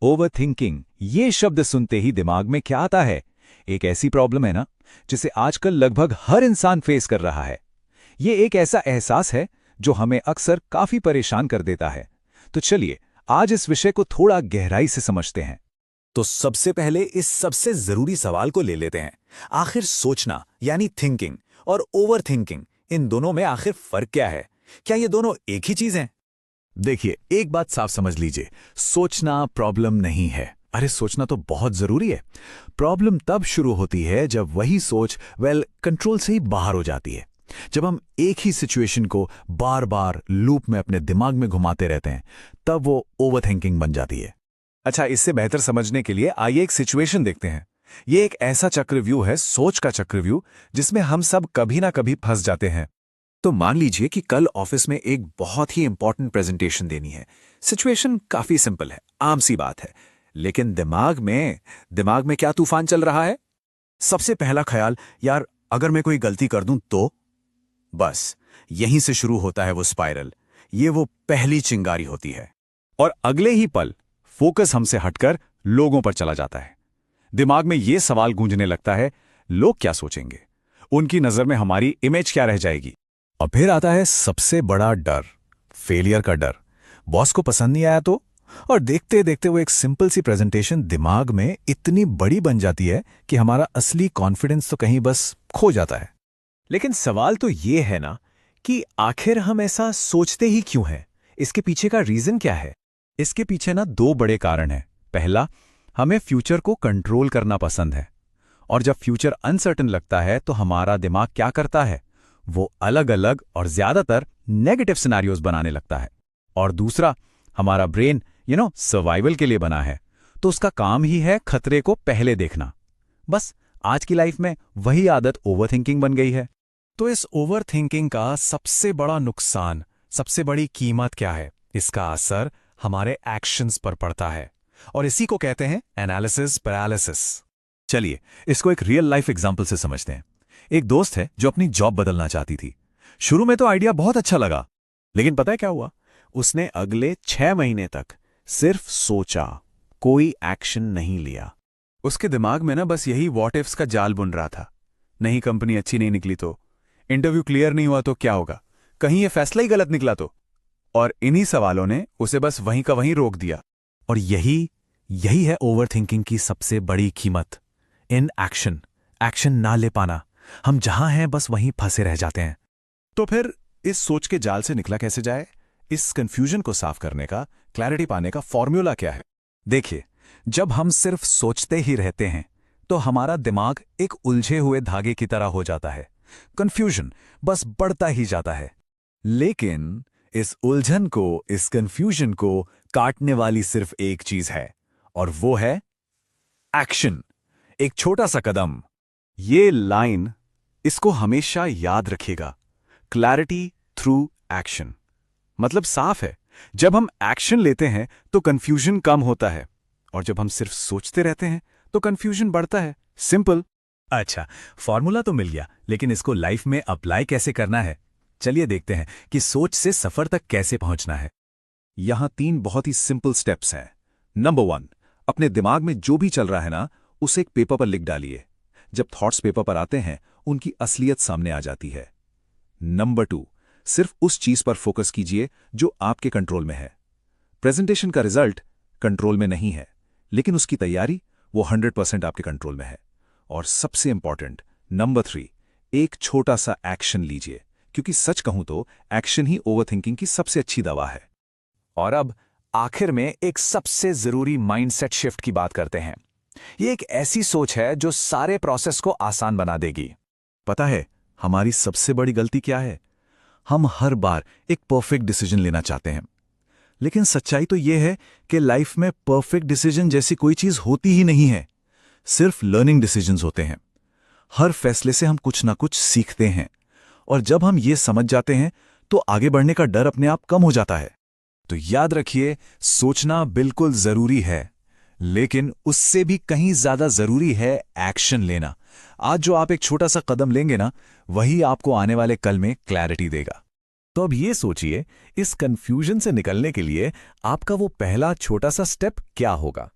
Overthinking, ये शब्द सुनते ही दिमाग में क्या आता है? एक ऐसी प्रॉब्लम है ना, जिसे आजकल लगभग हर इंसान फेस कर रहा है। ये एक ऐसा एहसास है जो हमें अक्सर काफी परेशान कर देता है। तो चलिए, आज इस विषय को थोड़ा गहराई से समझते हैं। तो सबसे पहले इस सबसे जरूरी सवाल को ले लेते हैं। आखिर सोचना यानी थिंकिंग और ओवर थिंकिंग, इन दोनों में आखिर फर्क क्या है? क्या ये दोनों एक ही चीज हैं? देखिए, एक बात साफ समझ लीजिए, सोचना प्रॉब्लम नहीं है। अरे सोचना तो बहुत जरूरी है। प्रॉब्लम तब शुरू होती है जब वही सोच कंट्रोल से ही बाहर हो जाती है। जब हम एक ही सिचुएशन को बार बार लूप में अपने दिमाग में घुमाते रहते हैं, तब वो ओवरथिंकिंग बन जाती है। अच्छा, इससे बेहतर समझने के लिए आइए एक सिचुएशन देखते हैं। ये एक ऐसा चक्रव्यूह है, सोच का चक्रव्यूह, जिसमें हम सब कभी ना कभी फंस जाते हैं। तो मान लीजिए कि कल ऑफिस में एक बहुत ही इंपॉर्टेंट प्रेजेंटेशन देनी है। सिचुएशन काफी सिंपल है, आम सी बात है, लेकिन दिमाग में क्या तूफान चल रहा है? सबसे पहला ख्याल, यार अगर मैं कोई गलती कर दूं तो? बस यहीं से शुरू होता है वो स्पाइरल। ये वो पहली चिंगारी होती है। और अगले ही पल फोकस हमसे हटकर लोगों पर चला जाता है। दिमाग में ये सवाल गूंजने लगता है, लोग क्या सोचेंगे? उनकी नजर में हमारी इमेज क्या रह जाएगी? और फिर आता है सबसे बड़ा डर, फेलियर का डर। बॉस को पसंद नहीं आया तो? और देखते देखते वो एक सिंपल सी प्रेजेंटेशन दिमाग में इतनी बड़ी बन जाती है कि हमारा असली कॉन्फिडेंस तो कहीं बस खो जाता है। लेकिन सवाल तो ये है ना कि आखिर हम ऐसा सोचते ही क्यों हैं? इसके पीछे का रीजन क्या है? इसके पीछे ना दो बड़े कारण हैं। पहला, हमें फ्यूचर को कंट्रोल करना पसंद है, और जब फ्यूचर अनसर्टेन लगता है तो हमारा दिमाग क्या करता है? वो अलग अलग और ज्यादातर नेगेटिव सिनेरियोज बनाने लगता है। और दूसरा, हमारा ब्रेन सर्वाइवल के लिए बना है, तो उसका काम ही है खतरे को पहले देखना। बस आज की लाइफ में वही आदत ओवरथिंकिंग बन गई है। तो इस ओवरथिंकिंग का सबसे बड़ा नुकसान, सबसे बड़ी कीमत क्या है? इसका असर हमारे एक्शंस पर पड़ता है, और इसी को कहते हैं एनालिसिस पैरालिसिस। चलिए, इसको एक रियल लाइफ एग्जांपल से समझते हैं। एक दोस्त है जो अपनी जॉब बदलना चाहती थी। शुरू में तो आइडिया बहुत अच्छा लगा, लेकिन पता है क्या हुआ? उसने अगले 6 महीने तक सिर्फ सोचा, कोई एक्शन नहीं लिया। उसके दिमाग में ना बस यही व्हाट इफ्स का जाल बुन रहा था। नहीं, कंपनी अच्छी नहीं निकली तो? इंटरव्यू क्लियर नहीं हुआ तो क्या होगा? कहीं ये फैसला ही गलत निकला तो? और इन्हीं सवालों ने उसे बस वहीं का वहीं रोक दिया। और यही है ओवरथिंकिंग की सबसे बड़ी कीमत। इन एक्शन ना ले पाना। हम जहां हैं बस वहीं फंसे रह जाते हैं। तो फिर इस सोच के जाल से निकला कैसे जाए? इस कंफ्यूजन को साफ करने का, क्लैरिटी पाने का फॉर्मूला क्या है? देखिए, जब हम सिर्फ सोचते ही रहते हैं तो हमारा दिमाग एक उलझे हुए धागे की तरह हो जाता है। कंफ्यूजन बस बढ़ता ही जाता है। लेकिन इस उलझन को, इस कंफ्यूजन को काटने वाली सिर्फ एक चीज है, और वो है एक्शन। एक छोटा सा कदम। ये लाइन, इसको हमेशा याद रखिएगा। Clarity through action. मतलब साफ है, जब हम एक्शन लेते हैं तो कंफ्यूजन कम होता है, और जब हम सिर्फ सोचते रहते हैं तो कंफ्यूजन बढ़ता है। सिंपल। अच्छा, फॉर्मूला तो मिल गया, लेकिन इसको लाइफ में अप्लाई कैसे करना है? चलिए देखते हैं कि सोच से सफर तक कैसे पहुंचना है। यहां 3 बहुत ही सिंपल स्टेप्स हैं। नंबर 1, अपने दिमाग में जो भी चल रहा है ना, उसे एक पेपर पर लिख डालिए। जब थॉट्स पेपर पर आते हैं, उनकी असलियत सामने आ जाती है। नंबर 2, सिर्फ उस चीज पर फोकस कीजिए जो आपके कंट्रोल में है। प्रेजेंटेशन का रिजल्ट कंट्रोल में नहीं है, लेकिन उसकी तैयारी वो 100% आपके कंट्रोल में है। और सबसे इंपॉर्टेंट, नंबर 3, एक छोटा सा एक्शन लीजिए, क्योंकि सच कहूं तो एक्शन ही ओवरथिंकिंग की सबसे अच्छी दवा है। और अब आखिर में एक सबसे जरूरी माइंडसेट शिफ्ट की बात करते हैं। ये एक ऐसी सोच है जो सारे प्रोसेस को आसान बना देगी। पता है हमारी सबसे बड़ी गलती क्या है? हम हर बार एक परफेक्ट डिसीजन लेना चाहते हैं, लेकिन सच्चाई तो यह है कि लाइफ में परफेक्ट डिसीजन जैसी कोई चीज होती ही नहीं है। सिर्फ लर्निंग डिसीजंस होते हैं। हर फैसले से हम कुछ ना कुछ सीखते हैं, और जब हम ये समझ जाते हैं तो आगे बढ़ने का डर अपने आप कम हो जाता है। तो याद रखिए, सोचना बिल्कुल जरूरी है, लेकिन उससे भी कहीं ज्यादा जरूरी है एक्शन लेना। आज जो आप एक छोटा सा कदम लेंगे ना, वही आपको आने वाले कल में क्लैरिटी देगा। तो अब ये सोचिए, इस कंफ्यूजन से निकलने के लिए आपका वो पहला छोटा सा स्टेप क्या होगा।